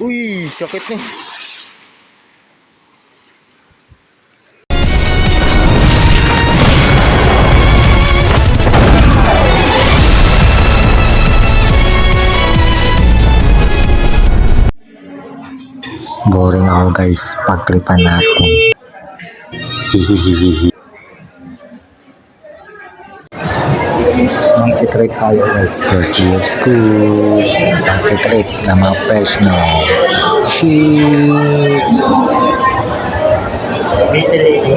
Uy, sakit na. Boring ako guys, pagtripan natin. Hihihihi. Monkey-trip tayo guys. First day of school. Monkey-trip na mga fresh no. Shit! Little lady.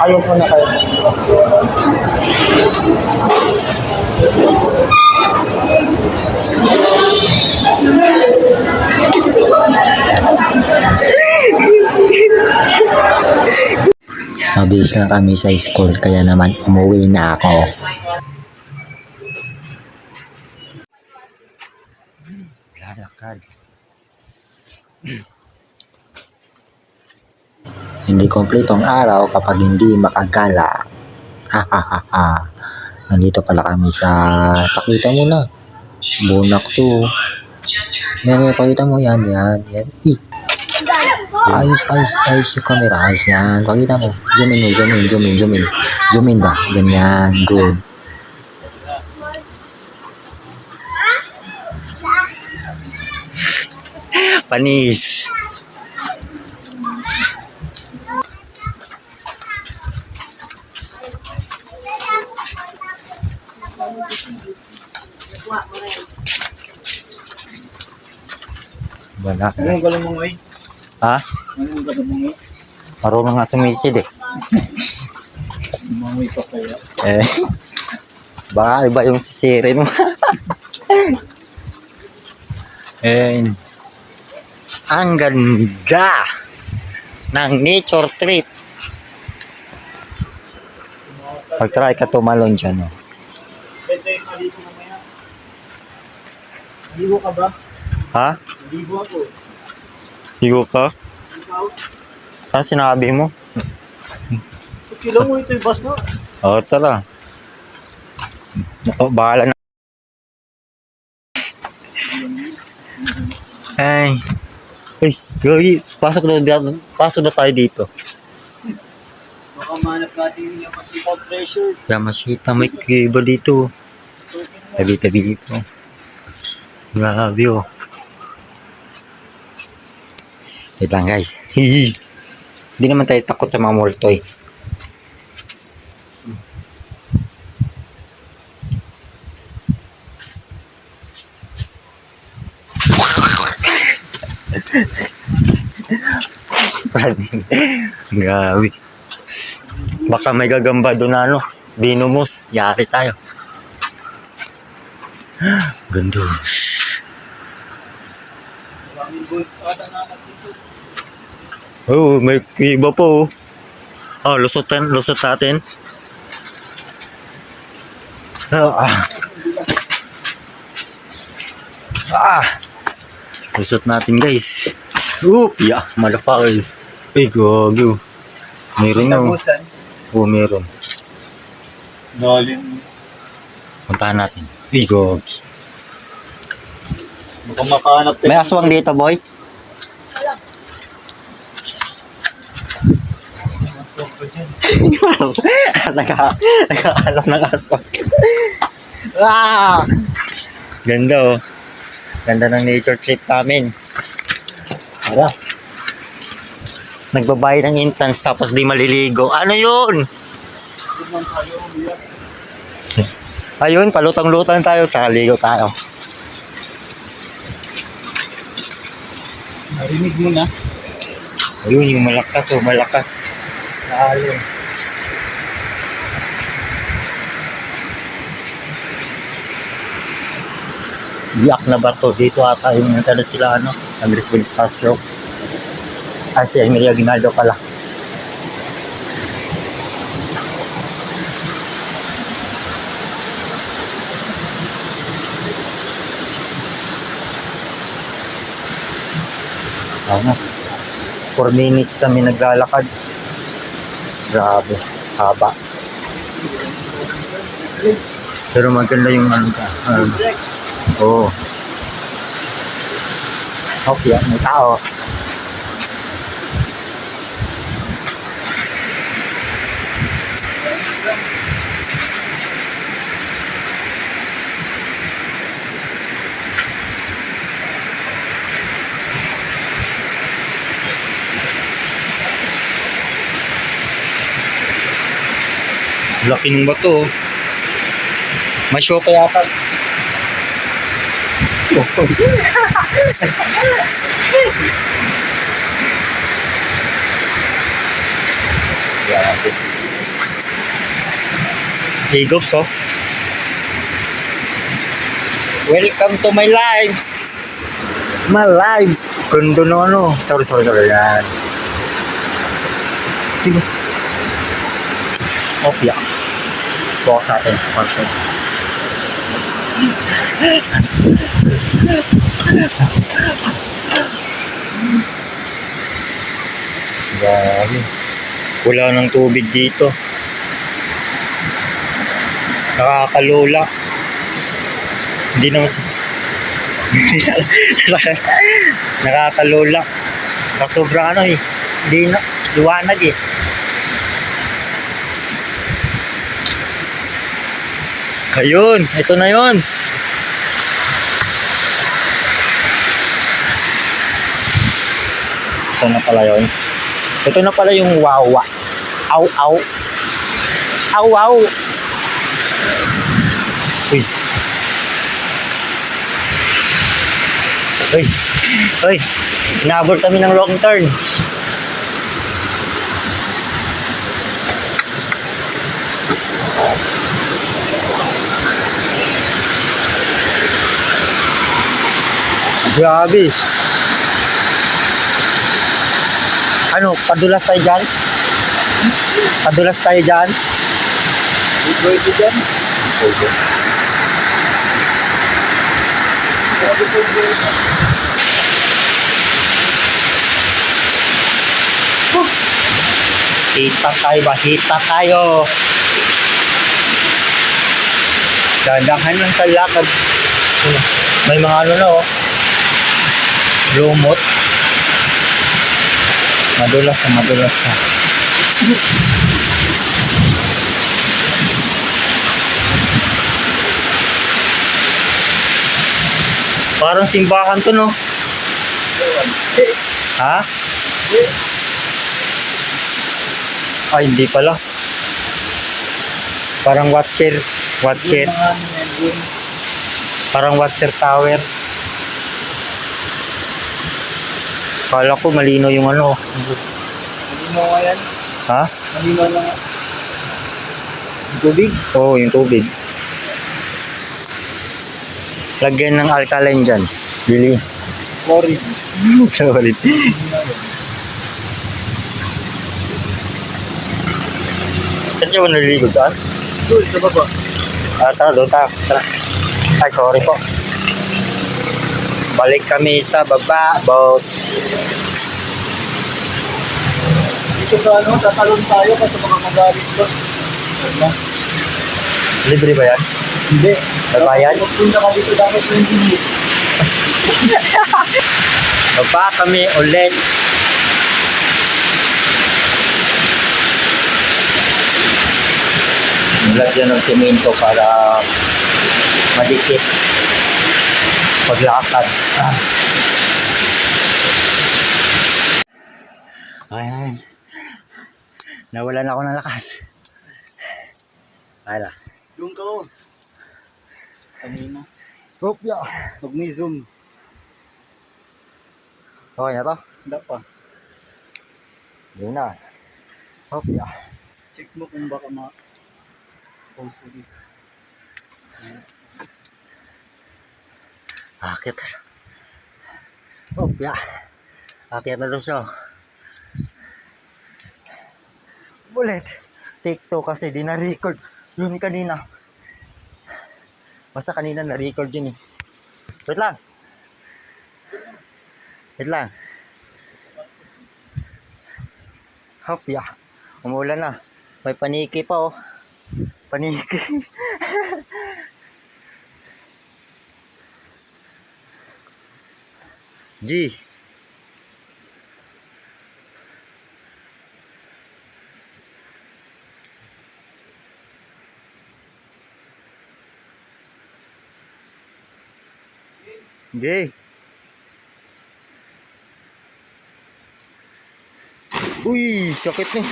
Ayaw po na kayo. Mabilis na kami sa school kaya naman umuwi na ako. Lalakad. Hindi kompleto ang araw kapag hindi makagala. Ha. Nandito pala kami sa, pakita mo na. Bunak to. Yan, pakita mo yan. Ayos yung camera. Ayos yan. Pakita mo. Zoom in ba? Ganyan. Good. Panis. Wala. Anong galang mo ngayon? Ha? Anong galang mo ngayon? Marunong nga sumisid eh. Umangoy pa kaya? Baka iba yung sisiri mo. Ang ganda ng nature trip. Pag-try ka tumalon dyan. Oh. Pwede yung maligo mamaya. Maligo ka ba? Ha? Maligo ako. Higo ka? Ikaw? Ano sinabi mo? Kilo mo ito yung bus no? Oo, tara. Bahala na. Ay. Gagi. Pasok na tayo dito. Baka manap natin yung Yamashita treasure. Yamashita, may kiba dito. Tabi-tabi dito. Grabe oh. Wait lang guys. Hindi naman tayo takot sa mga multo eh. Grabe. Baka may gagamba doon na ano. Binumus. Yari tayo. Gandus. Maraming gold ata naman dito. Oh, may iba po. Oh, lusot natin. Lusot natin guys. Oop, yeah, motherfuckers. Ay, gago. Meron na. Tagusan. Oo, meron. Dalim. Puntahan natin. Ay, gago. Mukhang makahanap tayo. May aswang dito, boy. Aswang ko dyan. Nakahanap ng aswang. Ganda oh. Ganda ng nature trip namin. Tara. Nagbabayad ng entrance tapos di maliligo. Ano yun? Tignan tayo umiyak. Ayun, palutang-lutang tayo. Tsaka ligo tayo. Narinig mo na. Ayun, yung malakas oh, malakas. Naalon. Biyak na bato. Dito ata yung nagkala sila ano. Andres Bonifacio. Si Emilio Aguinaldo pala. Mas 4 minutes kami naglalakad. Grabe, haba. Pero maganda yung ano ka. Oo. Okay, may tao. Laki ng bato. May show kaya yata. Grabe. Higop, oh. Welcome to my lives. My lives. Ganda na ano. Sorry. Yan. Diba? Opya. Focus natin. Function. Grabe. Wala ng tubig dito. Nakakalula. Hindi naman nakakalula. Sobrang ano eh. Hindi na. Liwanag eh. Ayun. Ito na yun. Ito na pala yun. Ito na pala yung wawa. Aw. Aw. Uy. Inabot kami ng long turn. Grabe. Ano, padulas tayo dyan? Padulas tayo dyan? Pwede dyan. Pwede. Hita tayo. Dandahan lang sa lakad. May mga ano na oh. Lumot. Madulas na. Parang simbahan to, no? Ha? Ay, hindi pala. Parang watcher. Parang watcher tower. Kala ko malino yung ano. Malinaw nga yan. Ha? Malinaw lang. Yung tubig? Oo, yung tubig. Lagyan ng alkaline dyan. Bili. Chlorine. Sorry. Saan siya ba naliligo dyan? Doon, sa baba. Tara, doon tayo. Tara. Ay, sorry po. Balik kami sa baba, boss. Dito sa ano, tatalon tayo kasi baka magalit doon. Ano? Libre ba yan? Hindi. Babayad? Magpunta ka dito dapat 20 minutes. Baba kami ulit. Nilagyan ng semento para madikit paglakad. Ayan. Nawalan ako ng lakas. Hala. Doon ka oh. Kanina. Kopya. Huwag may zoom. Okay na to? Hindi pa. Yun na. Kopya. Check mo kung baka ma-post ulit. Akit. Kopya. Akit na to siya. Ulit. Take 2 kasi di na-record. Yun kanina. Basta kanina na-record yun eh. Wait lang. Hopya. Umulan na. May paniki pa oh. Paniki. G. G. Uy, sakit nih.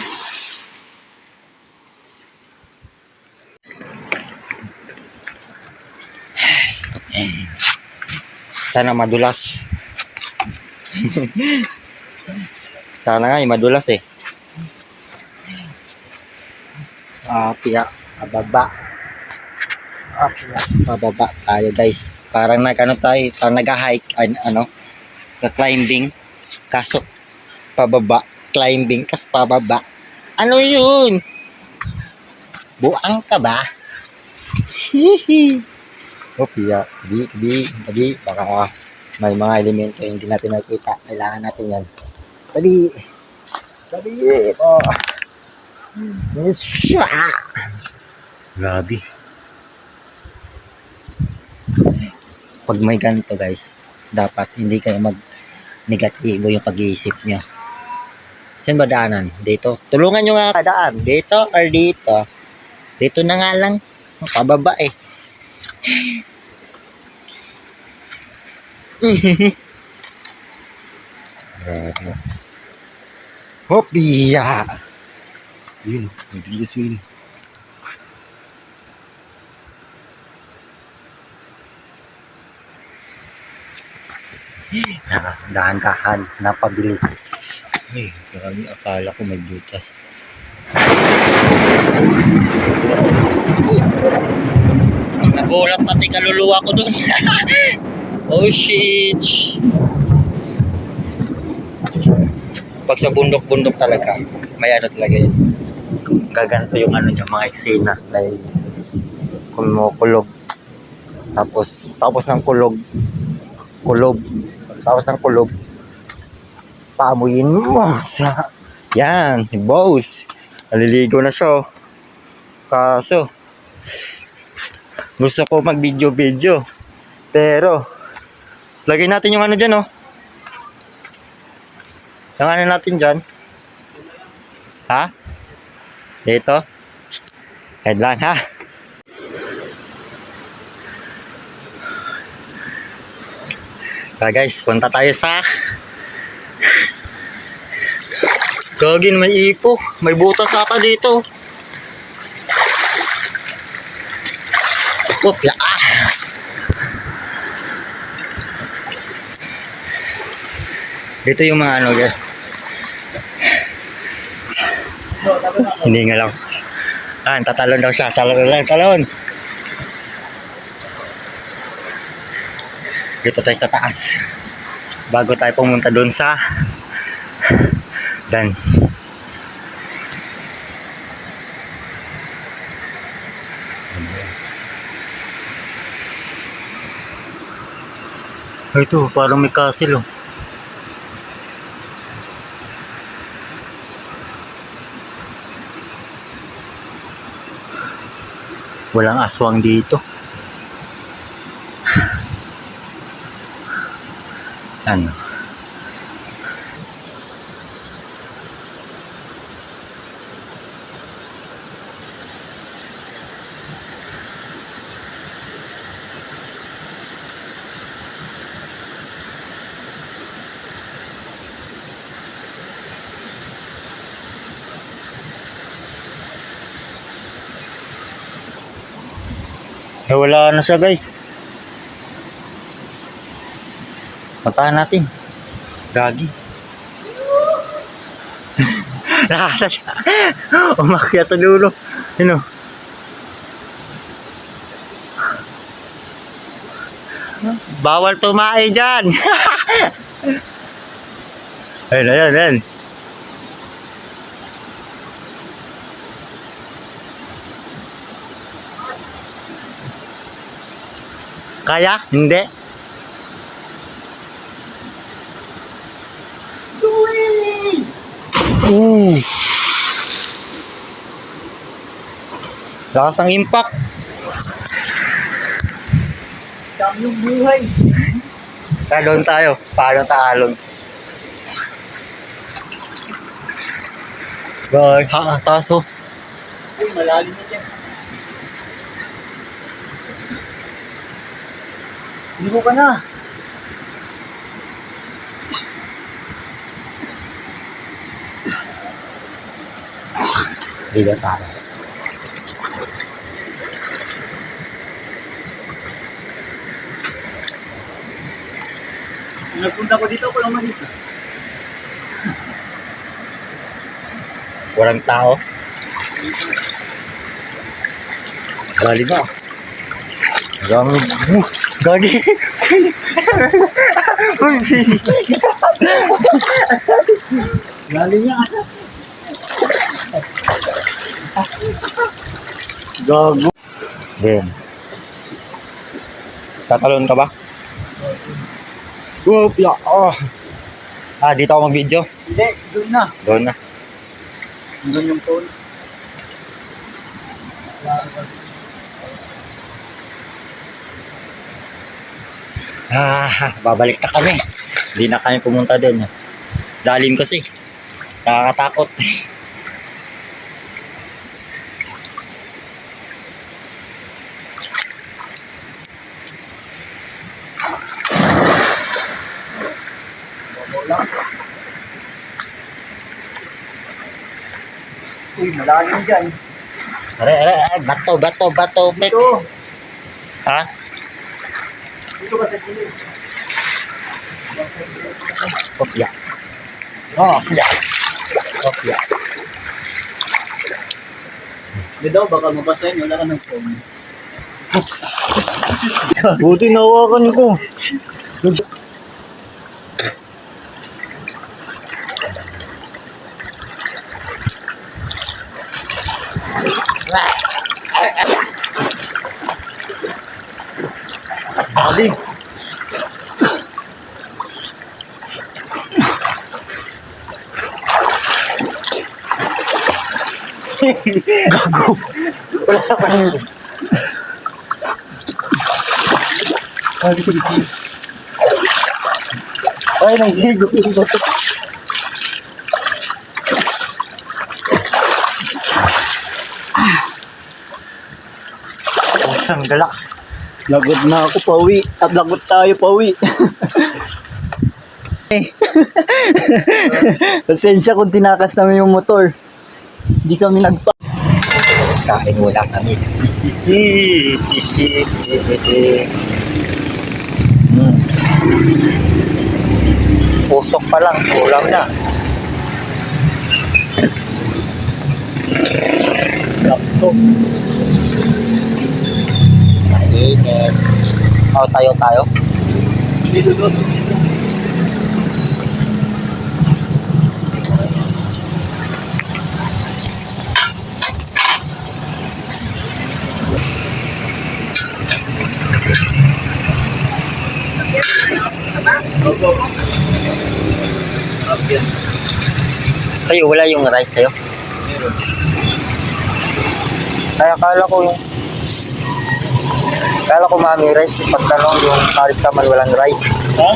Sana madulas. Sana nga madulas eh. Piyak, pababa. Piyak, pababa tayo guys. Parang nag-ano tayo, parang nag-hike, ano, ka-climbing. Kaso, pababa, climbing, kas pababa. Ano yun? Buang ka ba? Hihi. Piyak, tabi, baka may mga elemento hindi natin nakita. Kailangan natin yan. Tabi, oh. Yes, grabe. Pag may ganito guys, dapat hindi kayo mag-negatibo yung pag-iisip nyo. Saan ba daanan? Dito. Tulungan nyo nga daan. Dito or dito? Dito na nga lang. Pababa eh. Hopiya! Yun, mabilis yun. Dahan-dahan, napabilis. Ay, grabe, akala ko may butas. Nagulat pati kaluluwa ko dun. Oh shit. Pag sa bundok-bundok talaga, may ano talaga yun. Gaganto yung ano niya, mga eksena. May kumukulog. Tapos ng kulob. Tapos ng kulob. Paamuyin mo sa... Yan, boss. Naliligo na siya. Oh. Kaso, gusto ko mag-video. Pero, lagay natin yung ano dyan, oh. Yung ano natin dyan. Ha? Dito. Head lang, ha? Guys, punta tayo sa... Gagin, may ipo. May butas ata dito. Opla. Dito yung mga ano guys. Hindi nga lang. Tatalon daw siya. Talon. Dito tayo sa taas. Bago tayo pumunta doon sa dan. Ito, parang may castle oh. Walang aswang dito. Ano? Wala na siya guys. Puntahan natin. Gagi. Nakasa siya. Umakyat sa dulo. Yun o. Bawal tumae dyan. Ayun. Kaya? Hindi. Lakas ng impact. Saan yung buhay? Talon tayo. Paano taalon? Guys, taas oh. Uy, malalim na dyan. Hindi mo ka na. Dito tayo. Nagpunta ko dito, walang manis. Walang tao. Lalim ba? Gagi. Lalim niya. Gago. Then. Tatalon ka ba? Whoop, ya. Oh. Dito ako mag-video. Hindi, doon na. Doon na. Doon yung phone. Babalik na kami. Hindi na kami pumunta doon. Lalim kasi. Nakakatakot. Wala. Uy, malalim dyan. Bato. Mek. Ito. Ha? Dito ka sa gilid. Kopya. Kopya. Hindi daw, baka mabasahin. Wala ka ng phone. Buti nawakan ko. Abi. Gago. Wala pa rin. Sige. Ay, naghigo. Isang galak. Lagot na ako, pauwi. At lagot tayo, pauwi. Pasensya kung tinakas namin yung motor. Hindi kami nagpa... Kain wala kami. Pusok pa lang, ulam na. Sakto. Mainit. Tayo. Dito doon. Opo. Ayan. Sa'yo, wala yung rice sa'yo? Meron. Kaya Kala ko mami rice, pagtanong yung Paris naman walang rice. Ha?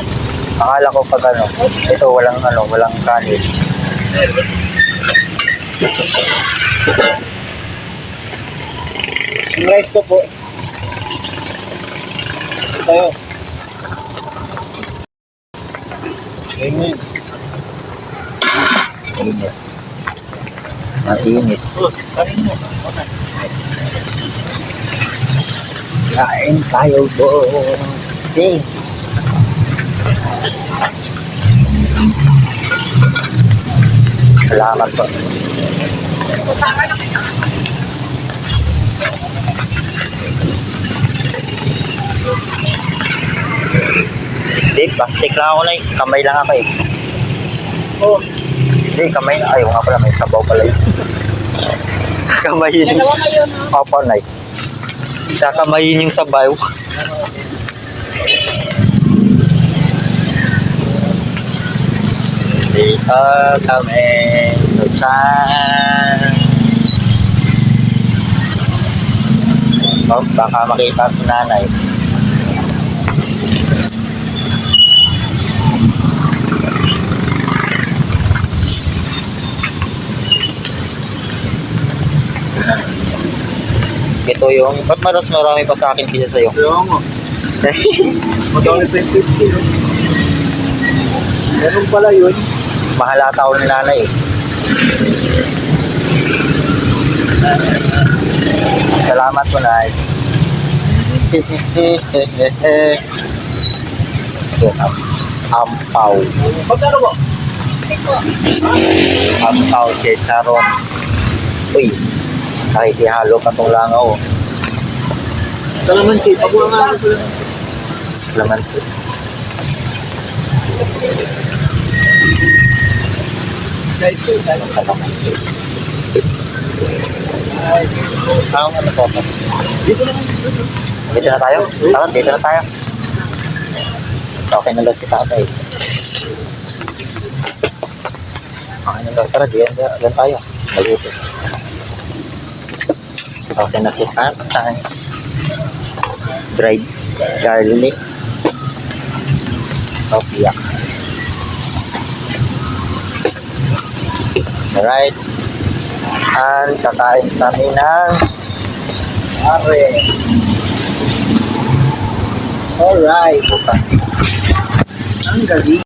Akala ko pag ito walang kanin. Yung rice ko po. Tayo. Amen. Mainit. Oh, kanin mo. Okay. Kain tayo, bossing. Salamat po. Hindi, plastic lang ako na eh. Kamay lang ako eh. Oh, Hindi, kamay na. Ayaw nga pala, may sabaw pala yun. Kamayin. Opo, Nay. Kakamayin yung sabaw. Dito kami sa baka makita si nanay. Ito yung, ba't mas marami pa sa akin kaysa sa'yo? Kaya mo. Madami pa yung 50, no? Ganun pala yun. Mahalata ako ni nanay eh. Salamat po, Nay. Yun, ampaw. Magkano ba? Ampaw, chicharon. Uy, nakikihalo pa tong langaw. Kalamansi. Pabuha nga ako. Lamansi. Kalamansi. Ano po? Dito lang. Dito na tayo? Tara, dito na tayo. Okay na lang si tatay. Okay na lang. Tara, diyan tayo. Maliit. Okay na si tatay. Dried garlic. Opia. Alright. And kakain kami ng Ares. Alright. Ang galing.